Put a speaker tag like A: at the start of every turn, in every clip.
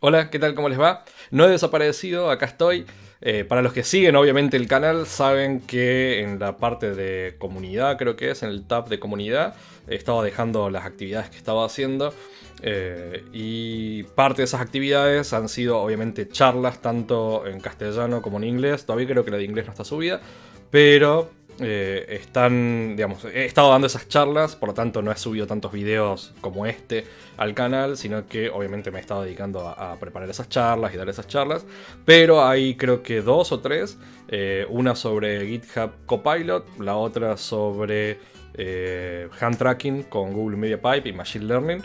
A: Hola, ¿qué tal? ¿Cómo les va? No he desaparecido, acá estoy. Para los que siguen obviamente el canal, saben que en la parte de comunidad, creo que es, en el tab de comunidad, he estado dejando las actividades que estaba haciendo. Y parte de esas actividades han sido obviamente charlas, tanto en castellano como en inglés. Todavía creo que la de inglés no está subida, pero digamos, he estado dando esas charlas, por lo tanto no he subido tantos videos como este al canal, sino que obviamente me he estado dedicando a preparar esas charlas y dar esas charlas. Pero hay creo que dos o tres, una sobre GitHub Copilot, la otra sobre hand tracking con Google Media Pipe y Machine Learning.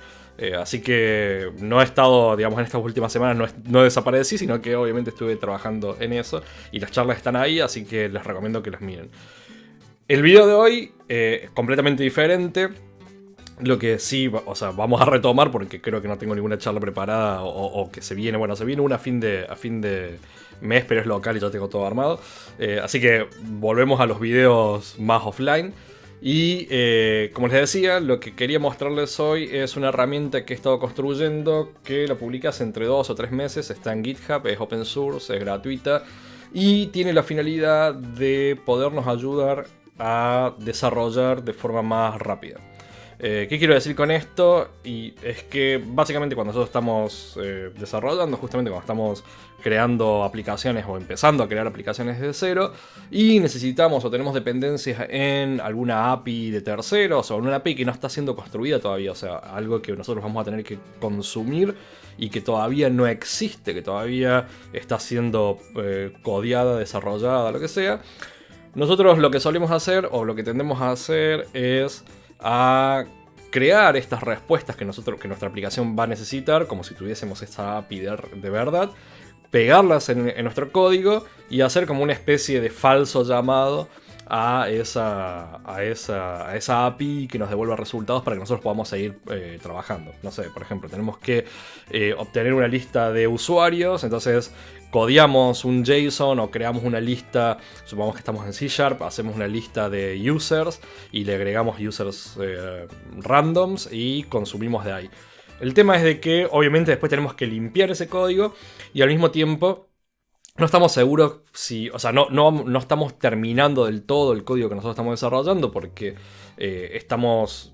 A: Así que no he estado, digamos, en estas últimas semanas, no desaparecí, sino que obviamente estuve trabajando en eso. Y las charlas están ahí, así que les recomiendo que las miren. El video de hoy es completamente diferente. Lo que sí, o sea, vamos a retomar porque creo que no tengo ninguna charla preparada o que se viene. Bueno, se viene una a fin de mes, pero es local y ya tengo todo armado. Así que volvemos a los videos más offline. Y como les decía, lo que quería mostrarles hoy es una herramienta que he estado construyendo, que la publiqué hace entre 2 o 3 meses. Está en GitHub, es open source, es gratuita y tiene la finalidad de podernos ayudar a desarrollar de forma más rápida. ¿Qué quiero decir con esto? Y es que básicamente cuando nosotros estamos desarrollando, justamente cuando estamos creando aplicaciones o empezando a crear aplicaciones desde cero y necesitamos o tenemos dependencias en alguna API de terceros o en una API que no está siendo construida todavía, o sea, algo que nosotros vamos a tener que consumir y que todavía no existe, que todavía está siendo codeada, desarrollada, lo que sea. Nosotros lo que solemos hacer o lo que tendemos a hacer es a crear estas respuestas que nuestra aplicación va a necesitar, como si tuviésemos esta API de verdad, pegarlas en nuestro código y hacer como una especie de falso llamado a esa API que nos devuelva resultados para que nosotros podamos seguir trabajando. No sé, por ejemplo, tenemos que obtener una lista de usuarios, entonces codeamos un JSON o creamos una lista, supongamos que estamos en C#, hacemos una lista de users y le agregamos users randoms y consumimos de ahí. El tema es de que obviamente después tenemos que limpiar ese código y al mismo tiempo no estamos seguros si, o sea, no estamos terminando del todo el código que nosotros estamos desarrollando porque estamos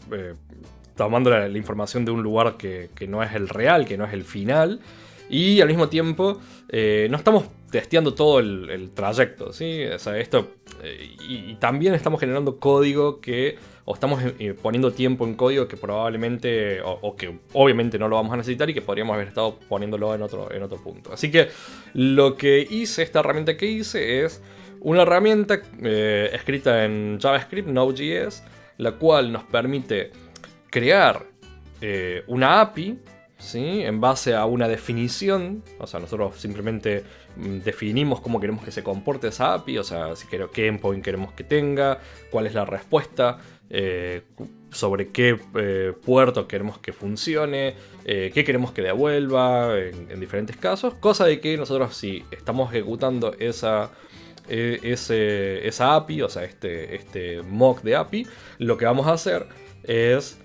A: tomando la información de un lugar que no es el real, que no es el final. Y al mismo tiempo no estamos testeando todo el trayecto, ¿sí? O sea, y también estamos generando código o estamos poniendo tiempo en código que probablemente, o que obviamente no lo vamos a necesitar y que podríamos haber estado poniéndolo en otro punto. Así que lo que hice, esta herramienta que hice es una herramienta escrita en JavaScript, Node.js, la cual nos permite crear una API, ¿sí? En base a una definición. O sea, nosotros simplemente definimos cómo queremos que se comporte esa API, o sea, qué endpoint queremos que tenga, cuál es la respuesta, sobre qué puerto queremos que funcione, qué queremos que devuelva en diferentes casos, cosa de que nosotros, si estamos ejecutando esa API, o sea, este mock de API, lo que vamos a hacer es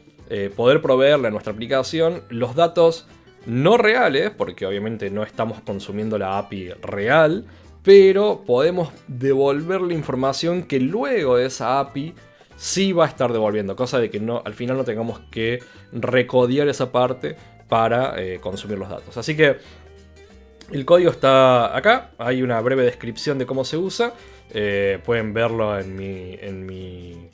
A: poder proveerle a nuestra aplicación los datos no reales, porque obviamente no estamos consumiendo la API real, pero podemos devolver la información que luego de esa API sí va a estar devolviendo, cosa de que al final no tengamos que recodear esa parte para consumir los datos. Así que el código está acá, hay una breve descripción de cómo se usa, pueden verlo en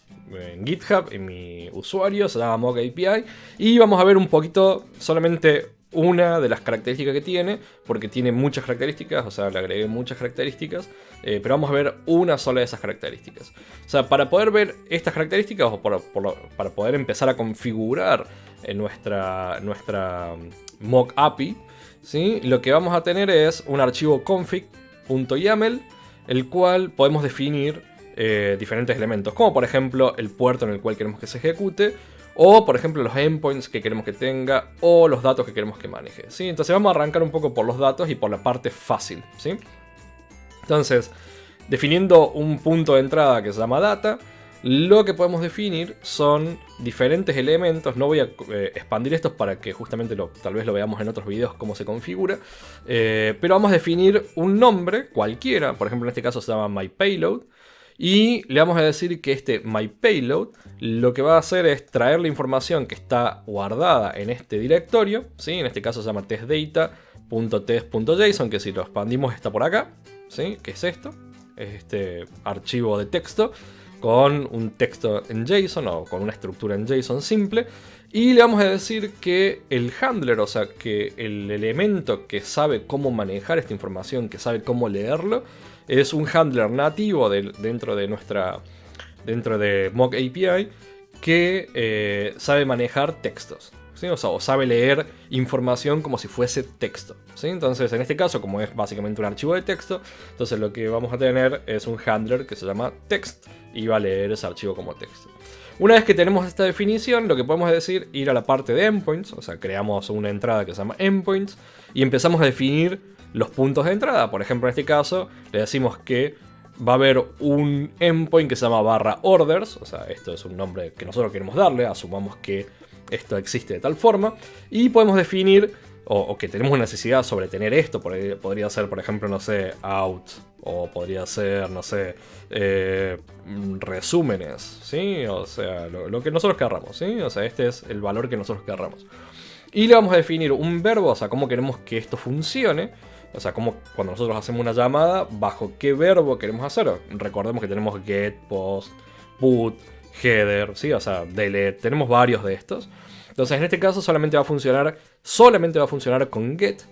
A: GitHub, en mi usuario, se llama Mock API, y vamos a ver un poquito solamente una de las características que tiene, porque tiene muchas características, o sea, le agregué muchas características, pero vamos a ver una sola de esas características. O sea, para poder ver estas características, o para poder empezar a configurar nuestra Mock API, ¿sí? Lo que vamos a tener es un archivo config.yaml, el cual podemos definir diferentes elementos, como por ejemplo el puerto en el cual queremos que se ejecute, o por ejemplo los endpoints que queremos que tenga, o los datos que queremos que maneje, ¿sí? Entonces vamos a arrancar un poco por los datos y por la parte fácil, ¿sí? Entonces, definiendo un punto de entrada que se llama data, lo que podemos definir son diferentes elementos. No voy a expandir estos para que justamente tal vez lo veamos en otros videos cómo se configura. Pero vamos a definir un nombre cualquiera. Por ejemplo, en este caso se llama myPayload. Y le vamos a decir que este myPayload lo que va a hacer es traer la información que está guardada en este directorio, ¿sí? En este caso se llama testdata.test.json, que si lo expandimos está por acá, ¿sí? ¿Qué es esto? Es este archivo de texto con un texto en JSON o con una estructura en JSON simple. Y le vamos a decir que el handler, o sea, que el elemento que sabe cómo manejar esta información, que sabe cómo leerlo, es un handler nativo dentro de Mock API que sabe manejar textos, ¿sí? O sea, o sabe leer información como si fuese texto, ¿sí? Entonces, en este caso, como es básicamente un archivo de texto, entonces lo que vamos a tener es un handler que se llama text y va a leer ese archivo como texto. Una vez que tenemos esta definición, lo que podemos decir ir a la parte de endpoints, o sea, creamos una entrada que se llama endpoints y empezamos a definir los puntos de entrada. Por ejemplo, en este caso, le decimos que va a haber un endpoint que se llama /orders, o sea, esto es un nombre que nosotros queremos darle, asumamos que esto existe de tal forma, y podemos definir, o que tenemos una necesidad sobre tener esto, podría ser, por ejemplo, no sé, out, o podría ser, no sé, resúmenes, ¿sí? O sea, lo que nosotros querramos, ¿sí? O sea, este es el valor que nosotros querramos. Y le vamos a definir un verbo, o sea, cómo queremos que esto funcione. O sea, como cuando nosotros hacemos una llamada, bajo qué verbo queremos hacerlo. Recordemos que tenemos get, post, put, header, ¿sí? O sea, delete. Tenemos varios de estos. Entonces, en este caso solamente va a funcionar con get.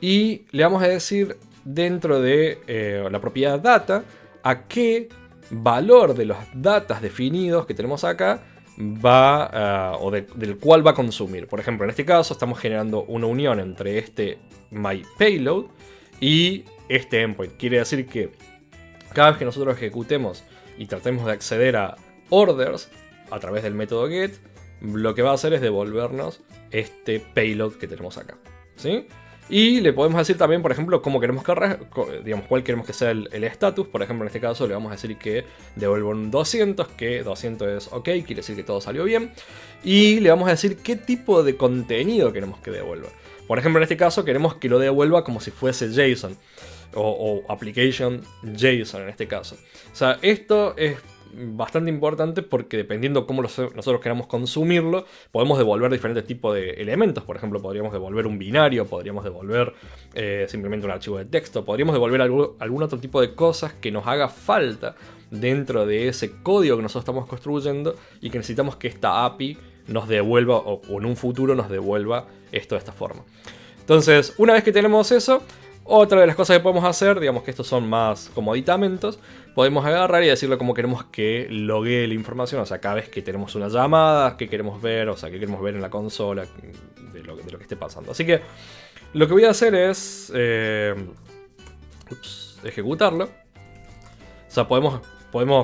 A: Y le vamos a decir dentro de la propiedad data a qué valor de los datas definidos que tenemos acá del cual va a consumir. Por ejemplo, en este caso estamos generando una unión entre este myPayload y este endpoint. Quiere decir que cada vez que nosotros ejecutemos y tratemos de acceder a orders a través del método get, lo que va a hacer es devolvernos este payload que tenemos acá, ¿sí? Y le podemos decir también, por ejemplo, cómo queremos digamos, cuál queremos que sea el status. Por ejemplo, en este caso le vamos a decir que devuelva un 200, que 200 es ok, quiere decir que todo salió bien. Y le vamos a decir qué tipo de contenido queremos que devuelva. Por ejemplo, en este caso queremos que lo devuelva como si fuese JSON o application JSON en este caso. O sea, esto es bastante importante porque dependiendo cómo nosotros queramos consumirlo, podemos devolver diferentes tipos de elementos. Por ejemplo, podríamos devolver un binario, podríamos devolver simplemente un archivo de texto, podríamos devolver algún otro tipo de cosas que nos haga falta dentro de ese código que nosotros estamos construyendo y que necesitamos que esta API nos devuelva o en un futuro nos devuelva esto de esta forma. Entonces, una vez que tenemos eso, otra de las cosas que podemos hacer, digamos que estos son más como aditamentos, podemos agarrar y decirle cómo queremos que loguee la información. O sea, cada vez que tenemos una llamada, qué queremos ver, o sea, qué queremos ver en la consola de lo que esté pasando. Así que lo que voy a hacer es ejecutarlo. O sea, podemos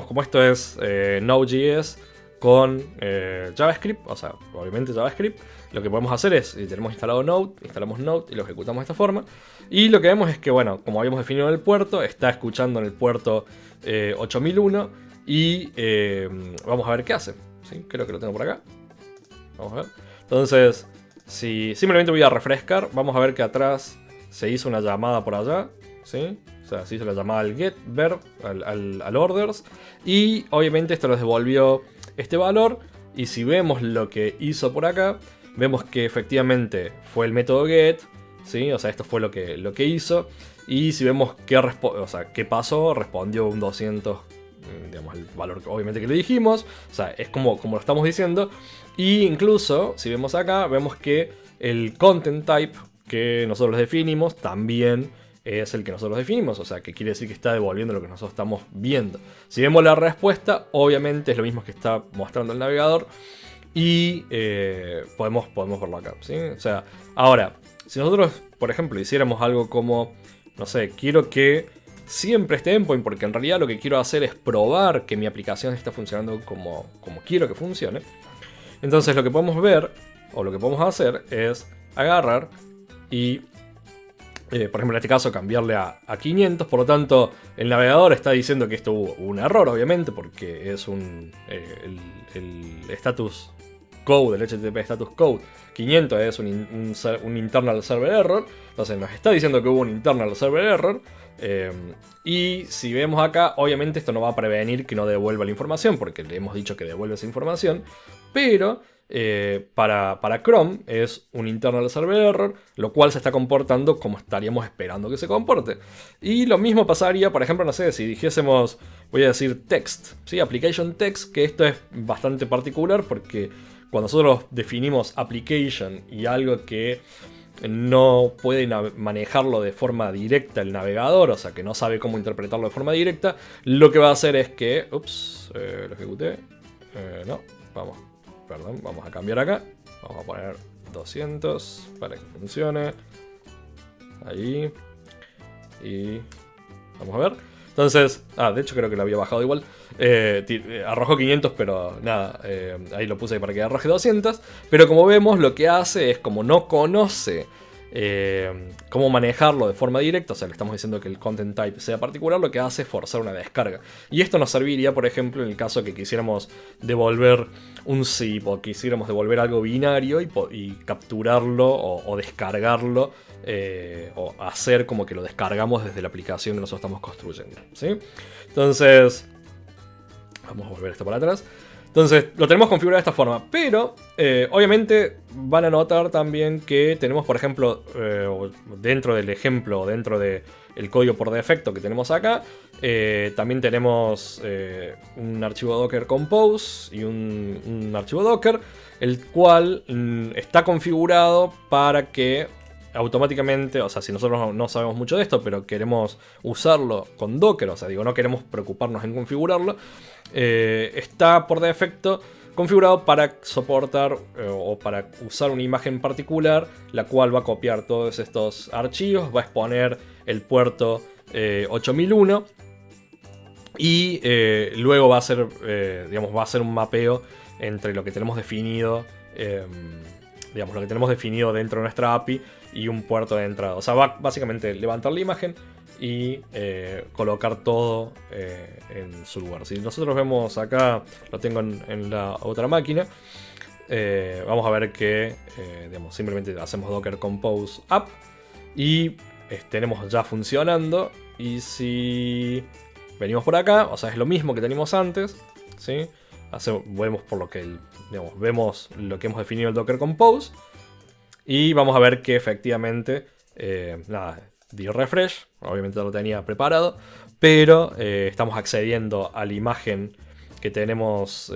A: como esto es Node.js con JavaScript, o sea, obviamente JavaScript, lo que podemos hacer es, si tenemos instalado Node, instalamos Node y lo ejecutamos de esta forma. Y lo que vemos es que, bueno, como habíamos definido en el puerto, está escuchando en el puerto 8001 y vamos a ver qué hace. ¿Sí? Creo que lo tengo por acá. Vamos a ver. Entonces, si simplemente voy a refrescar, vamos a ver que atrás se hizo una llamada por allá, ¿sí? O sea, se hizo la llamada al get, verb, al orders, y obviamente esto nos devolvió este valor. Y si vemos lo que hizo por acá, vemos que efectivamente fue el método get, ¿sí? O sea, esto fue lo que hizo. Y si vemos qué pasó, respondió un 200, digamos, el valor obviamente que le dijimos. O sea, es como lo estamos diciendo. Y incluso, si vemos acá, vemos que el content type que nosotros definimos también es el que nosotros definimos. O sea, que quiere decir que está devolviendo lo que nosotros estamos viendo. Si vemos la respuesta, obviamente es lo mismo que está mostrando el navegador. Y podemos verlo acá, ¿sí? O sea, ahora, si nosotros, por ejemplo, hiciéramos algo como, no sé, quiero que siempre esté endpoint, porque en realidad lo que quiero hacer es probar que mi aplicación está funcionando como quiero que funcione. Entonces lo que podemos ver, o lo que podemos hacer, es agarrar y por ejemplo, en este caso, cambiarle a 500. Por lo tanto, el navegador está diciendo que esto hubo un error, obviamente, porque es el status code, el HTTP status code 500 es un internal server error. Entonces nos está diciendo que hubo un internal server error. Y si vemos acá, obviamente esto no va a prevenir que no devuelva la información, porque le hemos dicho que devuelve esa información. Pero para Chrome es un internal server error, lo cual se está comportando como estaríamos esperando que se comporte. Y lo mismo pasaría, por ejemplo, no sé, si dijésemos, voy a decir text, ¿sí? Application text, que esto es bastante particular porque cuando nosotros definimos application y algo que no puede manejarlo de forma directa el navegador, o sea que no sabe cómo interpretarlo de forma directa, lo que va a hacer es que... Ups, lo ejecuté. No, vamos a cambiar acá. Vamos a poner 200 para que funcione. Ahí. Y vamos a ver. Entonces, de hecho creo que lo había bajado igual. Arrojó 500, pero nada, ahí lo puse para que arroje 200. Pero como vemos, lo que hace es, como no conoce cómo manejarlo de forma directa, o sea, le estamos diciendo que el content type sea particular, lo que hace es forzar una descarga. Y esto nos serviría, por ejemplo, en el caso que quisiéramos devolver un zip o quisiéramos devolver algo binario y capturarlo o descargarlo. O hacer como que lo descargamos desde la aplicación que nosotros estamos construyendo, ¿sí? Entonces, vamos a volver esto para atrás. Entonces, lo tenemos configurado de esta forma. Pero, obviamente, van a notar también que tenemos, por ejemplo, dentro del ejemplo, dentro del código por defecto que tenemos acá, también tenemos un archivo Docker Compose y un archivo Docker, el cual está configurado para que automáticamente, o sea, si nosotros no sabemos mucho de esto, pero queremos usarlo con Docker, o sea, digo, no queremos preocuparnos en configurarlo, está por defecto configurado para soportar o para usar una imagen particular, la cual va a copiar todos estos archivos, va a exponer el puerto 8001 y luego va a ser, digamos, va a ser un mapeo entre lo que tenemos definido, digamos, lo que tenemos definido dentro de nuestra API y un puerto de entrada. O sea, va básicamente levantar la imagen y colocar todo en su lugar. Si nosotros vemos acá, lo tengo en la otra máquina, vamos a ver que digamos, simplemente hacemos Docker Compose App y tenemos ya funcionando. Y si venimos por acá, o sea, es lo mismo que teníamos antes, ¿sí? Vemos por lo que digamos, vemos lo que hemos definido el Docker Compose. Y vamos a ver que efectivamente, nada, di refresh, obviamente lo tenía preparado, pero estamos accediendo a la imagen que tenemos,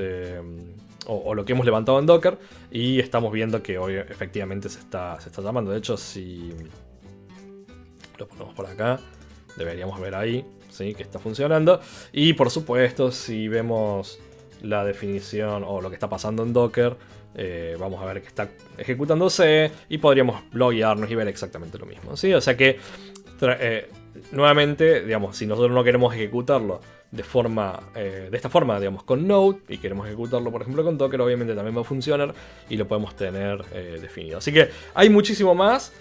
A: o lo que hemos levantado en Docker, y estamos viendo que hoy efectivamente se está llamando. De hecho, si lo ponemos por acá, deberíamos ver ahí, ¿sí? Que está funcionando. Y por supuesto, si vemos la definición o lo que está pasando en Docker, vamos a ver que está ejecutándose y podríamos loguearnos y ver exactamente lo mismo, ¿sí? O sea que, nuevamente, digamos, si nosotros no queremos ejecutarlo de esta forma, digamos, con Node, y queremos ejecutarlo, por ejemplo, con Docker, obviamente también va a funcionar y lo podemos tener definido. Así que hay muchísimo más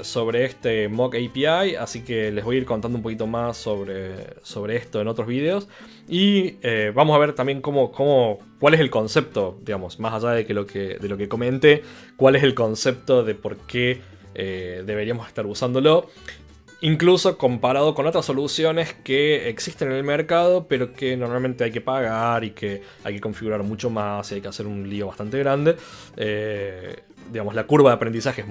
A: sobre este Mock API, así que les voy a ir contando un poquito más sobre esto en otros vídeos. Y vamos a ver también cuál es el concepto, digamos, más allá de lo que comenté, cuál es el concepto de por qué deberíamos estar usándolo, incluso comparado con otras soluciones que existen en el mercado, pero que normalmente hay que pagar y que hay que configurar mucho más y hay que hacer un lío bastante grande. Digamos, la curva de aprendizaje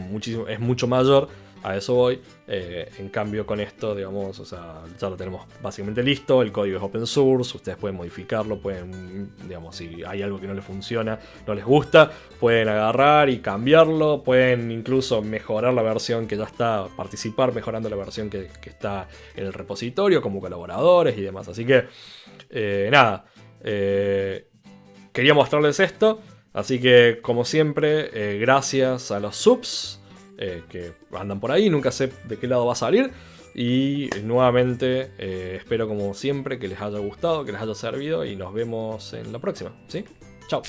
A: es mucho mayor, a eso voy. En cambio, con esto, digamos, o sea, ya lo tenemos básicamente listo. El código es open source, ustedes pueden modificarlo, pueden, digamos, si hay algo que no les funciona, no les gusta, pueden agarrar y cambiarlo, pueden incluso mejorar la versión que ya está, participar mejorando la versión que está en el repositorio como colaboradores y demás. Así que, nada, quería mostrarles esto. Así que, como siempre, gracias a los subs que andan por ahí, nunca sé de qué lado va a salir. Y nuevamente, espero como siempre que les haya gustado, que les haya servido y nos vemos en la próxima, ¿sí? Chao.